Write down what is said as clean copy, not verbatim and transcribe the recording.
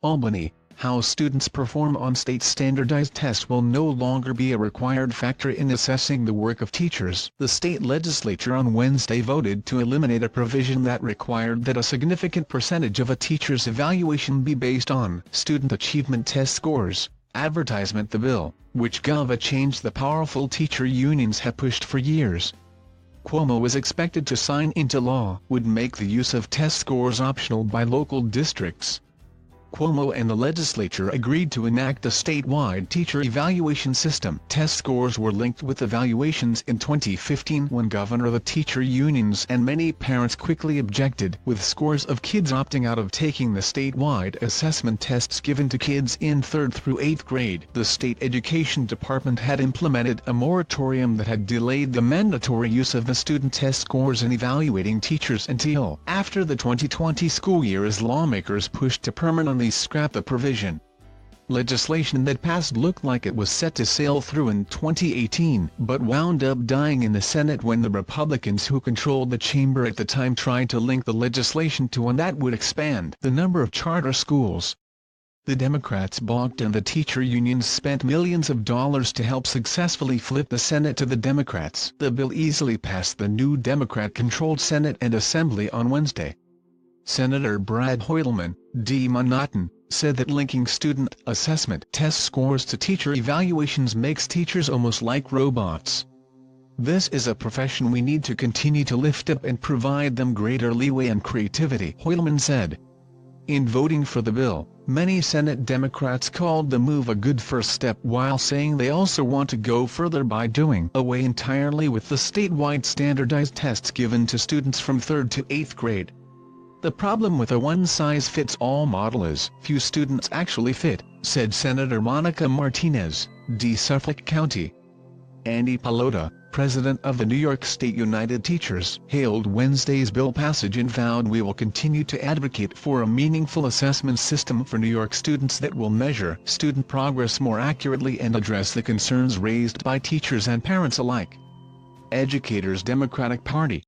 Albany, how students perform on state standardized tests will no longer be a required factor in assessing the work of teachers. The state legislature on Wednesday voted to eliminate a provision that required that a significant percentage of a teacher's evaluation be based on student achievement test scores. Advertisement: the bill, which changed the powerful teacher unions have pushed for years. Cuomo is expected to sign into law, would make the use of test scores optional by local districts. Cuomo and the legislature agreed to enact a statewide teacher evaluation system. Test scores were linked with evaluations in 2015 when governor the teacher unions and many parents quickly objected, with scores of kids opting out of taking the statewide assessment tests given to kids in 3rd through 8th grade. The state education department had implemented a moratorium that had delayed the mandatory use of the student test scores in evaluating teachers until after the 2020 school year, as lawmakers pushed to permanently scrap the provision. Legislation that passed looked like it was set to sail through in 2018, but wound up dying in the Senate when the Republicans who controlled the chamber at the time tried to link the legislation to one that would expand the number of charter schools. The Democrats balked and the teacher unions spent millions of dollars to help successfully flip the Senate to the Democrats. The bill easily passed the new Democrat-controlled Senate and Assembly on Wednesday. Senator Brad Hoylman, D. Manhattan, said that linking student assessment test scores to teacher evaluations makes teachers almost like robots. This is a profession we need to continue to lift up and provide them greater leeway and creativity, Hoylman said. In voting for the bill, many Senate Democrats called the move a good first step while saying they also want to go further by doing away entirely with the statewide standardized tests given to students from 3rd to 8th grade. The problem with a one-size-fits-all model is few students actually fit, said Senator Monica Martinez, D. Suffolk County. Andy Pallotta, president of the New York State United Teachers, hailed Wednesday's bill passage and vowed we will continue to advocate for a meaningful assessment system for New York students that will measure student progress more accurately and address the concerns raised by teachers and parents alike. Educators Democratic Party.